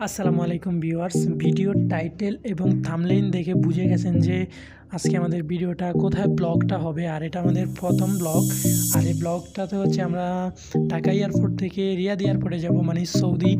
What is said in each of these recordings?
আসসালামু আলাইকুম ভিউয়ার্স। ভিডিওর টাইটেল এবং থাম্বনেইল দেখে বুঝে গেছেন যে আজকে আমাদের ভিডিওটা কোথায় ব্লগটা হবে। আর এটা আমাদের প্রথম ব্লগ। আর এই ব্লগটাতে হচ্ছে আমরা ঢাকা এয়ারপোর্ট থেকে রিয়াদ এয়ারপোর্টে যাব, মানে সৌদি।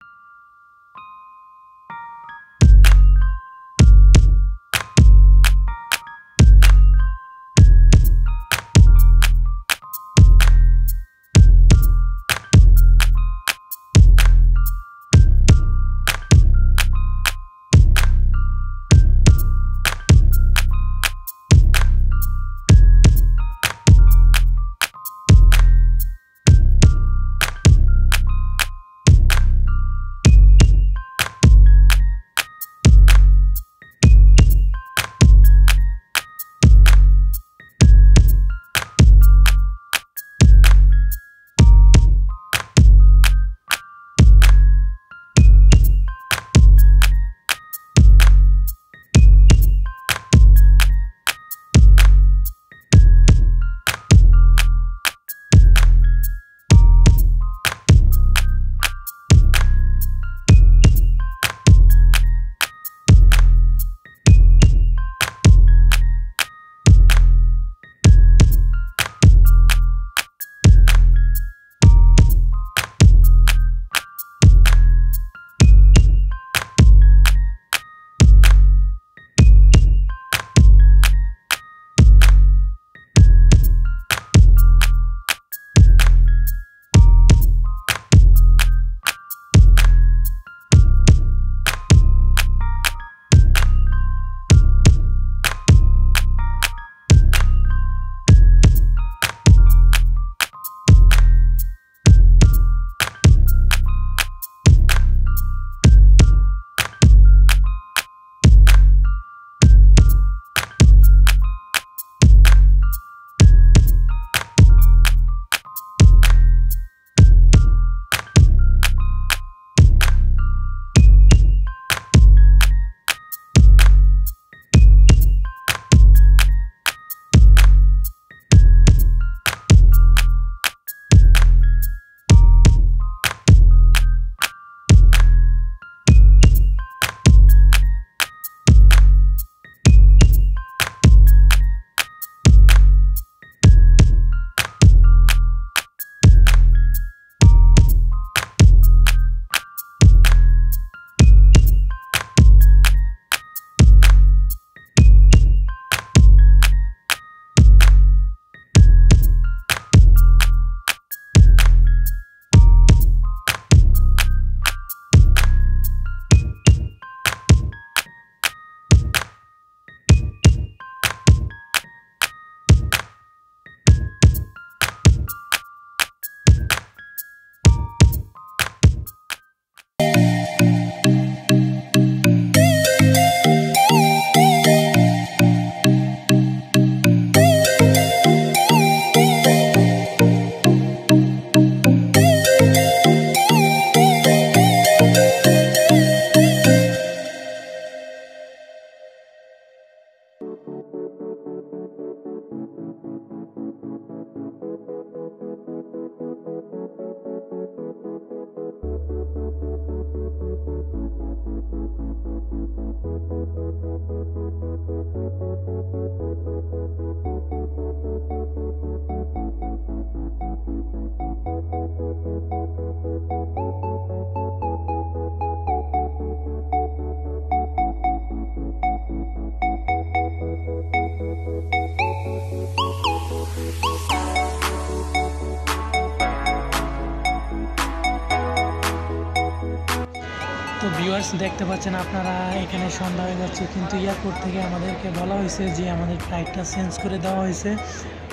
তো ভিউয়ার্স, দেখতে পাচ্ছেন আপনারা এখানে সন্ধ্যা হয়ে যাচ্ছে, কিন্তু এয়ারপোর্ট থেকে আমাদেরকে বলা হয়েছে যে আমাদের ফ্লাইটটা চেঞ্জ করে দেওয়া হয়েছে।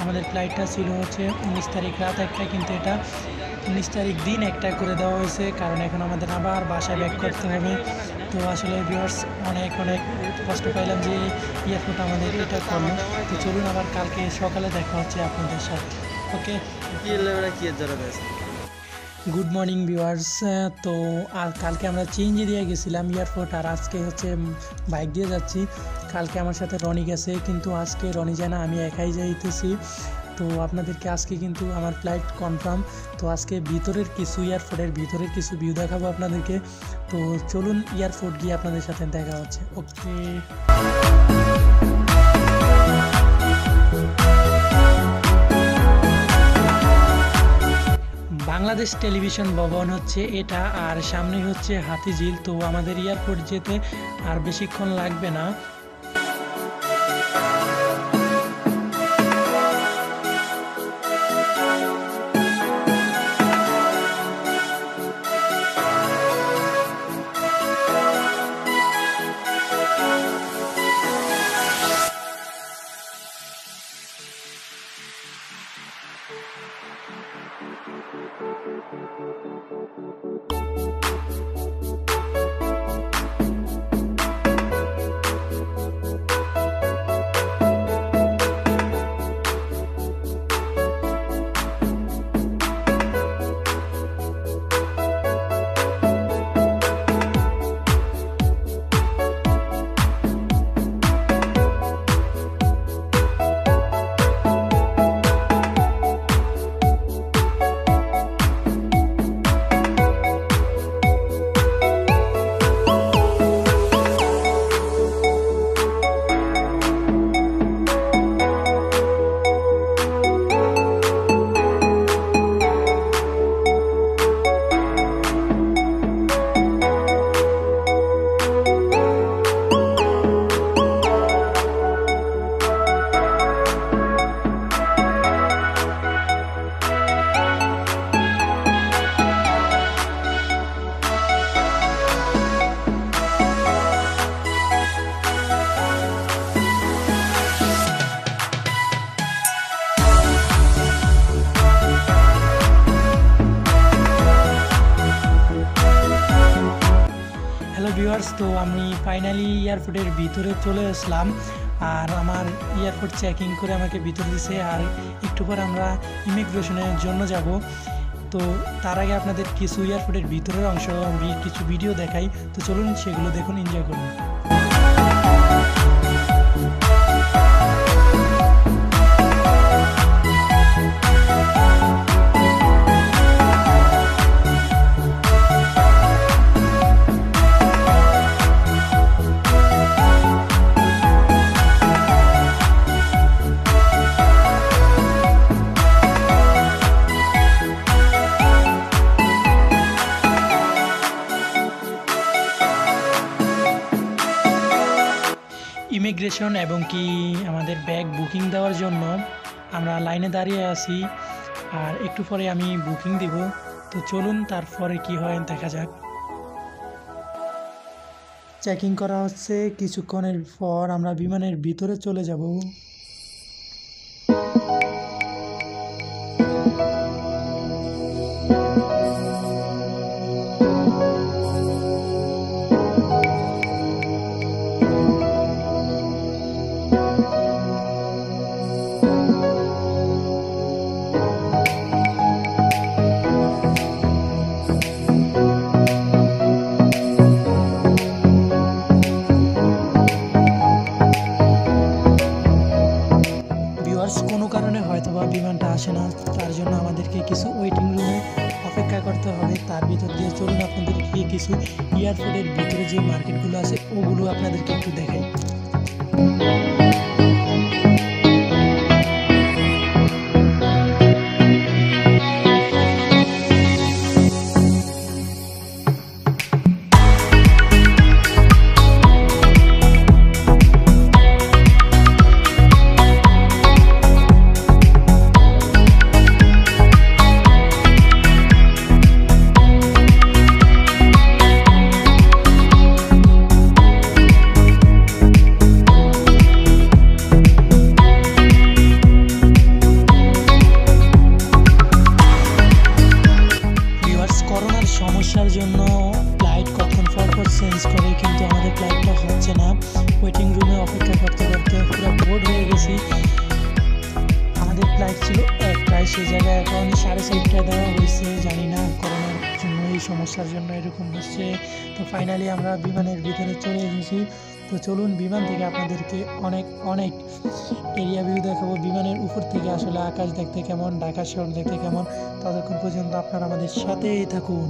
আমাদের ফ্লাইটটা ছিল হচ্ছে 19 তারিখ রাত 1টা, কিন্তু এটা 19 তারিখ দিন 1টা করে দেওয়া হয়েছে, কারণ এখন আমাদের আবার বাসায় ব্যাক করতে হবে। তো আসলে ভিউয়ার্স, অনেক কষ্ট পাইলাম যে এয়ারপোর্ট আমাদের এটা করলো। তো চলুন আবার কালকে সকালে দেখা হচ্ছে আপনাদের সাথে। ওকে, গুড মর্নিং ভিউয়ার্স। তো আর কালকে আমরা চেঞ্জ দিয়ে গেছিলাম এয়ারপোর্ট, আর আজকে হচ্ছে বাইক দিয়ে যাচ্ছি। কালকে আমার সাথে রনি গেছে, কিন্তু আজকে রনি যায় না, আমি একাই যাইতেছি। তো আপনাদেরকে আজকে কিন্তু আমার ফ্লাইট কনফার্ম। তো আজকে ভিতরের কিছু এয়ারপোর্টের ভিতরের কিছু ভিউ দেখাবো আপনাদেরকে। তো চলুন এয়ারপোর্ট গিয়ে আপনাদের সাথে দেখা হচ্ছে। ওকে, বাংলাদেশ টেলিভিশন ভবন হচ্ছে এটা, আর সামনে হচ্ছে হাতিঝিল। তো আমাদের এয়ারপোর্ট যেতে আর বেশিক্ষণ লাগবে না। হ্যালো ভিউয়ার্স, তো আমি ফাইনালি এয়ারপোর্টের ভিতরে চলে আসলাম। আর আমার এয়ারপোর্ট চেকিং করে আমাকে ভিতরে দিছে, আর একটু পর আমরা ইমিগ্রেশনের জন্য যাব। তো তার আগে আপনাদের কিছু এয়ারপোর্টের ভিতরের অংশ কিছু ভিডিও দেখাই। তো চলুন সেগুলো দেখুন, এনজয় করুন। ইমিগ্রেশন এবং কি আমাদের ব্যাগ বুকিং দেওয়ার জন্য আমরা লাইনে দাঁড়িয়ে আছি, আর একটু পরে আমি বুকিং দিব। তো চলুন তারপরে কি হয় দেখা যাক। চেকিং করা হচ্ছে, কিছুক্ষণের পর আমরা বিমানের ভিতরে চলে যাব। কোনো কারণে হয়তোবা বিমানটা আসে না, তার জন্য আমাদেরকে কিছু ওয়েটিং রুমে অপেক্ষা করতে হবে। তার ভিতর দিয়ে চলুন আপনাদেরকে কিছু এয়ারপোর্টের ভিতরে যে মার্কেটগুলো আছে ওগুলো আপনাদেরকে একটু দেখাই। সমস্যার জন্য ফ্লাইট কতক্ষণ পর চেঞ্জ করে, কিন্তু আমাদের ফ্লাইটটা হচ্ছে না। ওয়েটিং রুমে অপেক্ষা করতে করতে পুরো বোর্ড হয়ে গেছি। আমাদের ফ্লাইট ছিল 1টায়, সেই জায়গায় এখন 4:30টায় দেওয়া হয়েছে। জানি না করোনার জন্য এই সমস্যার জন্য এরকম হচ্ছে। তো ফাইনালি আমরা বিমানের ভিতরে চলে এসেছি। তো চলুন বিমান থেকে আপনাদেরকে অনেক অনেক এরিয়া ভিউ দেখাবো, বিমানের উপর থেকে আসলে আকাশ দেখতে কেমন, ঢাকা শহর দেখতে কেমন। ততক্ষণ পর্যন্ত আপনারা আমাদের সাথেই থাকুন।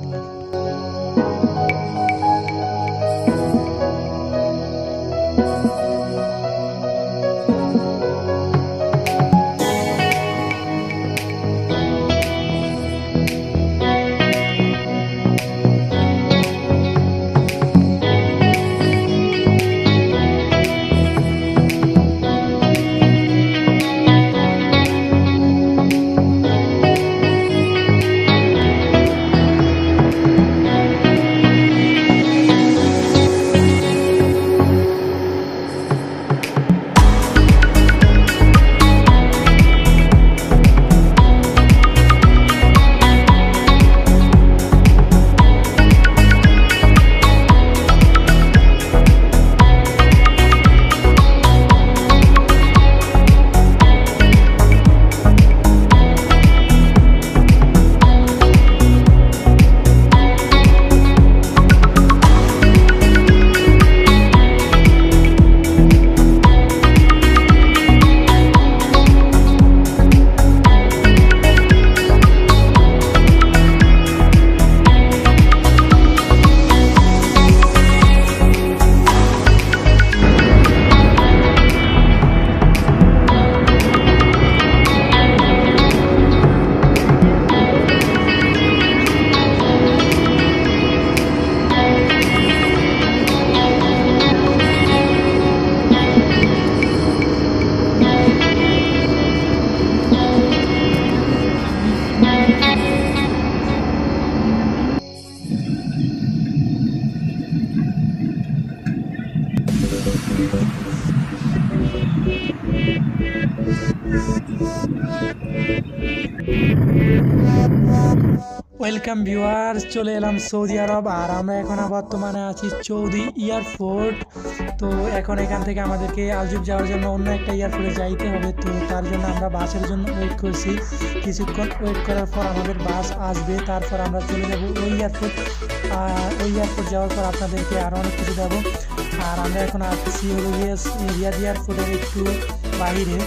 ওয়েলকাম ভিউয়ার্স, চলে এলাম সৌদি আরব। আর আমরা এখন বর্তমানে আছি সৌদি এয়ারপোর্ট। তো এখন এখান থেকে আমাদেরকে আলজুব যাওয়ার জন্য অন্য একটা এয়ারপোর্টে যাইতে হবে। তো তার জন্য আমরা বাসের জন্য ওয়েট করছি। কিছুক্ষণ ওয়েট করার পর আমাদের বাস আসবে, তারপর আমরা চলে যাব ওই এয়ারপোর্ট। ওই এয়ারপোর্ট যাওয়ার পর আপনাদেরকে আরও অনেক কিছু দেবো। আর আমরা এখন আসছি হলো রিয়াদ এয়ারপোর্টের একটু বাইরে।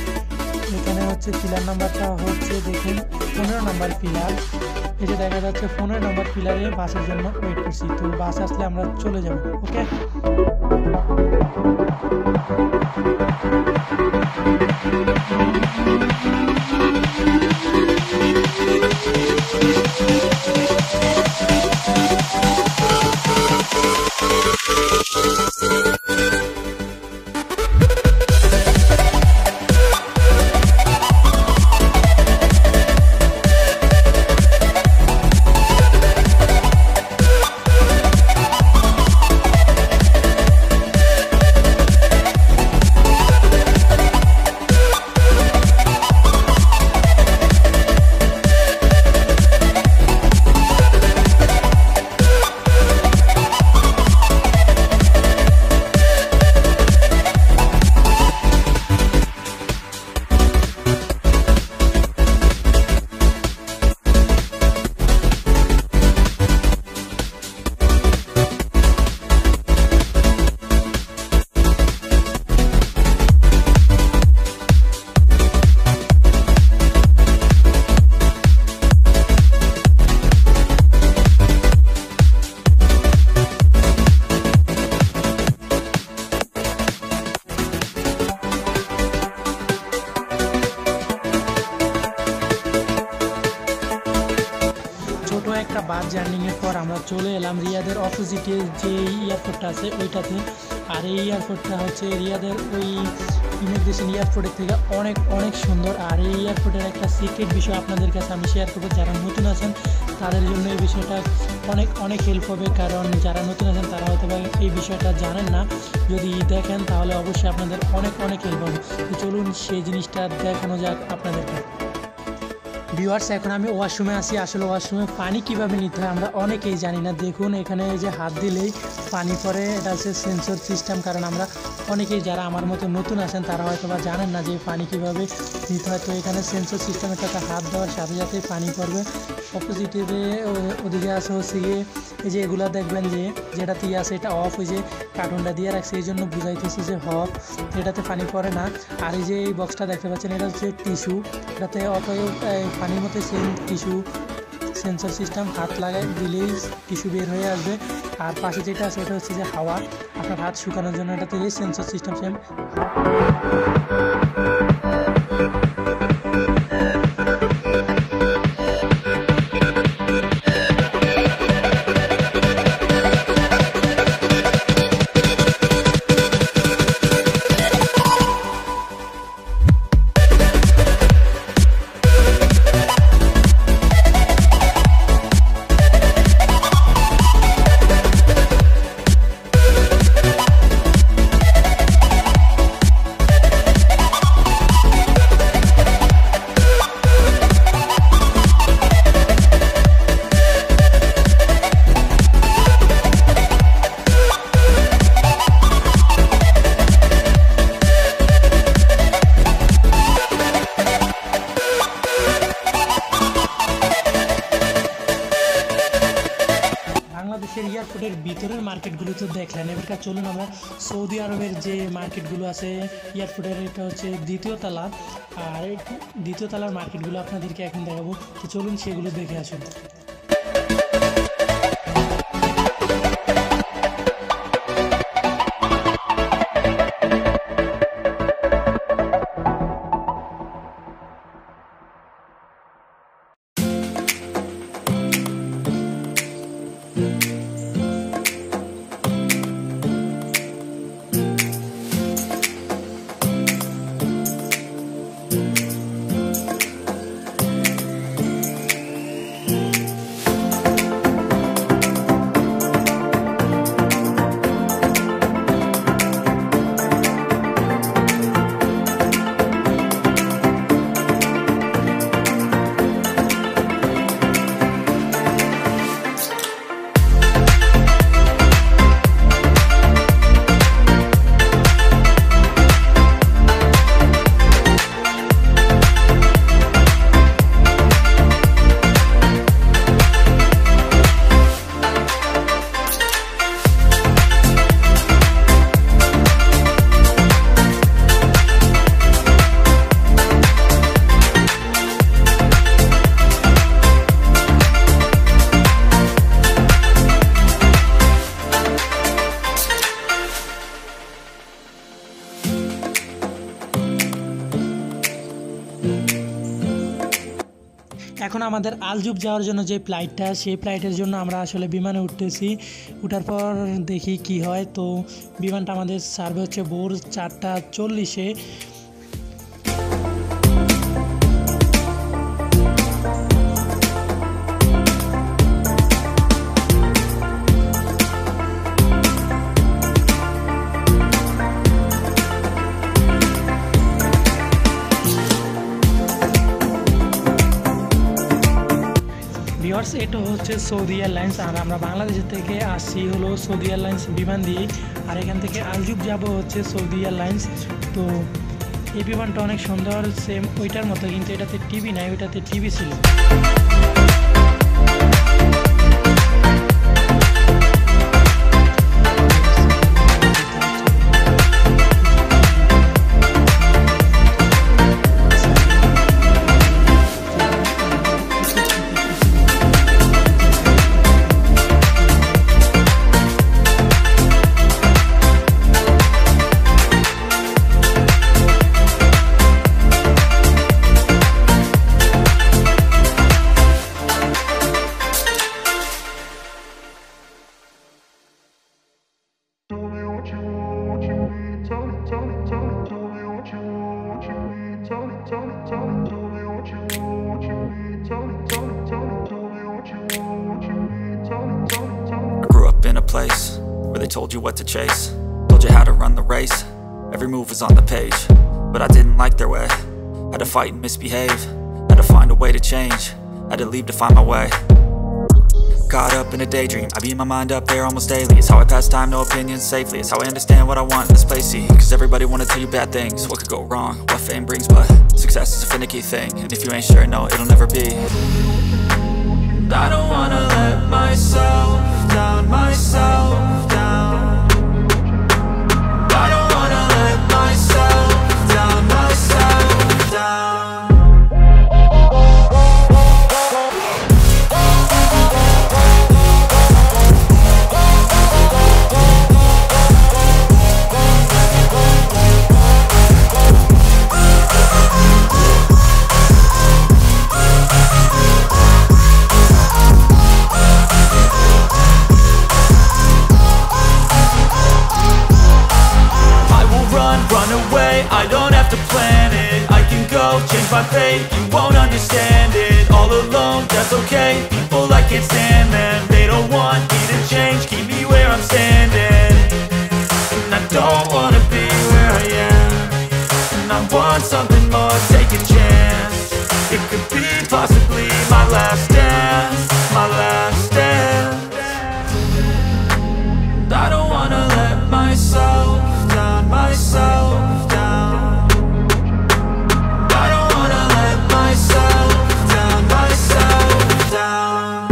এখানে হচ্ছে পিলার নাম্বারটা হচ্ছে দেখুন 15 নম্বর পিলার। এই যে দেখা যাচ্ছে 15 নম্বর পিলারে বাসের জন্য ওয়েট করছি। তো বাস আসলে আমরা চলে যাব। ওকে, একটা বাস জার্নিংয়ের পর আমরা চলে এলাম রিয়াদের অপোজিটে যে এয়ারপোর্টটা আছে ওইটাতে। আর এই এয়ারপোর্টটা হচ্ছে রিয়াদের ওই ইমিগ্রেশন এয়ারপোর্টের থেকে অনেক অনেক সুন্দর। আর এই এয়ারপোর্টের একটা সিক্রেট বিষয় আপনাদের কাছে আমি শেয়ার করবো। যারা নতুন আছেন তাদের জন্য এই বিষয়টা অনেক অনেক হেল্প হবে, কারণ যারা নতুন আছেন তারা হয়তো বা এই বিষয়টা জানেন না। যদি দেখেন তাহলে অবশ্যই আপনাদের অনেক অনেক হেল্প হবে। তো চলুন সেই জিনিসটা দেখানো যাক আপনাদেরকে। ভিউয়ার্স, এখন আমি ওয়াশরুমে আছি। আসলে ওয়াশরুমে পানি কিভাবে নিতে হয় আমরা অনেকেই জানি না। দেখুন এখানে এই যে হাত দিলেই পানি পড়ে, এটা হচ্ছে সেন্সর সিস্টেম। কারণ আমরা অনেকেই যারা আমার মতো নতুন আছেন তারা হয়তো বা জানেন না যে পানি কীভাবে নিতে হয়। তো এখানে সেন্সর সিস্টেমেরটাতে হাত দেওয়ার সাথে সাথেই পানি পড়বে। অপোজিটে ওদিকে আছে হচ্ছে গিয়ে এই যে এগুলা দেখবেন যে যেটাতে আছে এটা অফ, ওই যে কার্টুনটা দিয়ে রাখছে এই জন্য বুঝাইতেছে যে অফ, এটাতে পানি পড়ে না। আর এই যে এই বক্সটা দেখতে পাচ্ছেন এটা হচ্ছে টিস্যু, এটাতে অতএব পানির মধ্যে সেম টিস্যু সেন্সর সিস্টেম, হাত লাগাই দিলেই টিস্যু বের হয়ে আসবে। আর পাশে যেটা আছে এটা হচ্ছে যে হাওয়া, আপনার হাত শুকানোর জন্য এটাতে এই সেন্সর সিস্টেম সেম। বাংলাদেশের এয়ারপোর্টের ভিতরের মার্কেটগুলো তো দেখলেন, এবার চলুন আমরা সৌদি আরবের যে মার্কেটগুলো আছে এয়ারপোর্টের, এটা হচ্ছে দ্বিতীয় তলা, আর দ্বিতীয় তলার মার্কেটগুলো আপনাদেরকে এখন দেখাবো। তো চলুন সেগুলো দেখে আসুন। এখন আমাদের আলজুব যাওয়ার জন্য যে ফ্লাইটটা, সেই ফ্লাইটের জন্য আমরা আসলে বিমানে উঠতেছি। উঠার পর দেখি কি হয়। তো বিমানটা আমাদের ছাড়বে হচ্ছে ভোর 4:40-এ। ভিউয়ার্স, এটা হচ্ছে সৌদি এয়ারলাইন্স, আর আমরা বাংলাদেশ থেকে আসছি হলো সৌদি এয়ারলাইন্স বিমান দিয়ে, আর এখান থেকে আলজুব যাব হচ্ছে সৌদি এয়ারলাইন্স। তো এই বিমানটা অনেক সুন্দর, সেম ওইটার মতো, কিন্তু এটাতে টিভি নাই, ওইটাতে টিভি ছিল। place where they told you what to chase, told you how to run the race. Every move was on the page, but I didn't like their way. Had to fight and misbehave, had to find a way to change, had to leave to find my way. Caught up in a daydream, I beat my mind up there almost daily. It's how I pass time, no opinions safely. It's how I understand what I want in this place, see. Cause everybody wanna tell you bad things. What could go wrong, what fame brings, but success is a finicky thing. And if you ain't sure, no, it'll never be. I don't wanna let myself down, myself down. I don't wanna let myself down, myself down. Run away, I don't have to plan it. I can go, change my fate, you won't understand it. All alone, that's okay, people I can't stand them. They don't want me to change, keep me where I'm standing. And I don't wanna be where I am. And I want something more, take a chance. It could be possibly my last dance, my last dance. And I don't wanna let myself down, myself down. I don't wanna let myself down, myself down.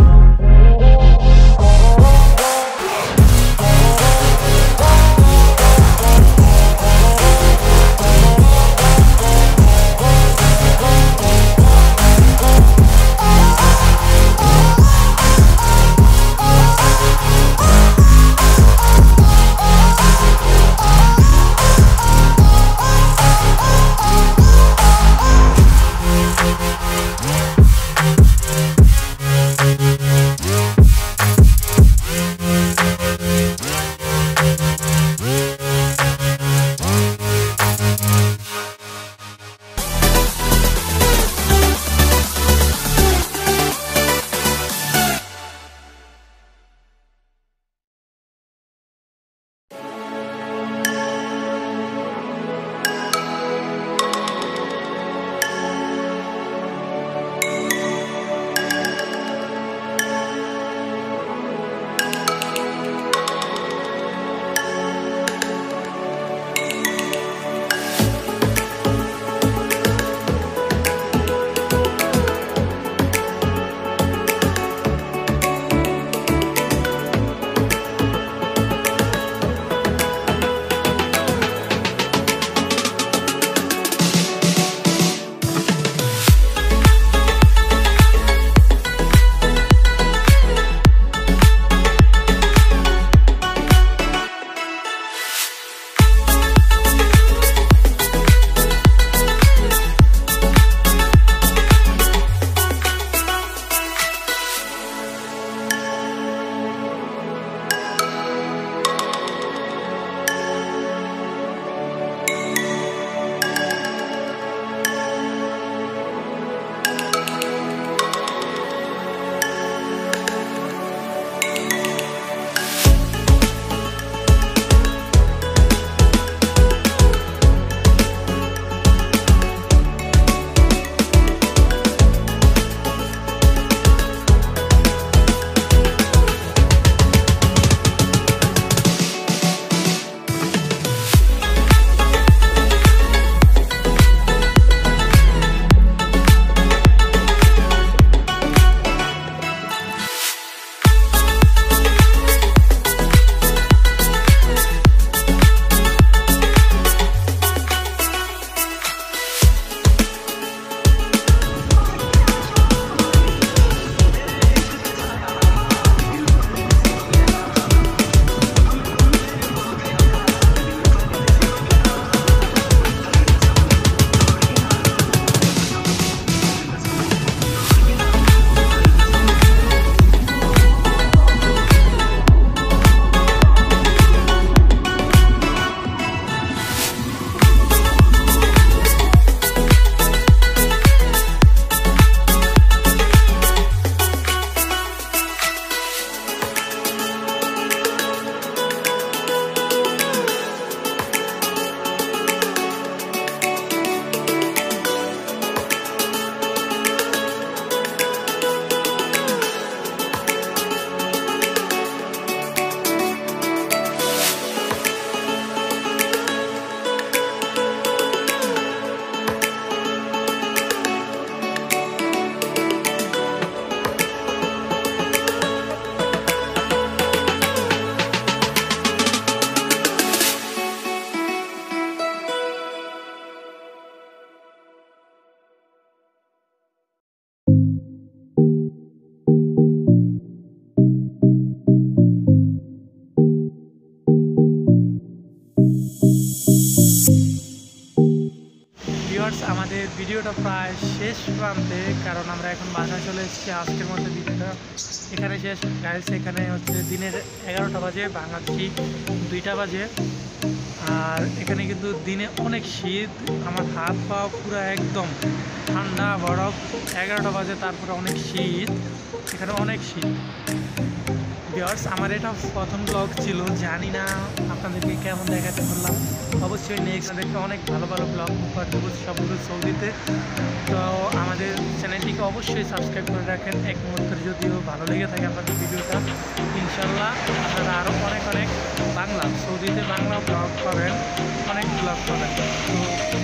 শেষ প্রান্তে, কারণ আমরা এখন বাসায় চলে এসেছি। আজকের মধ্যে ভিডিওটা এখানে শেষ গাইস। এখানে হচ্ছে দিনের 11টা বাজে, বাংলাদেশি 2টা বাজে। আর এখানে কিন্তু দিনে অনেক শীত, আমার হাত পা পুরো একদম ঠান্ডা বরফ। 11টা বাজে, তারপরে অনেক শীত, এখানে অনেক শীত। ভিউয়ার্স, আমার এটা প্রথম ব্লগ ছিল, জানি না আপনাদেরকে কেমন দেখাতে পারলাম। অবশ্যই নেক্সট দেখে অনেক ভালো ভালো ব্লগ উপহার দেবো সবগুলো সৌদিতে। তো আমাদের চ্যানেলটিকে অবশ্যই সাবস্ক্রাইব করে রাখেন এক মুহূর্তের, যদিও ভালো লেগে থাকে আপনাদের ভিডিওটা। ইনশাল্লাহ আপনারা আরও অনেক অনেক বাংলা, সৌদিতে বাংলা ব্লগ পাবেন, অনেক ব্লগ পাবেন। তো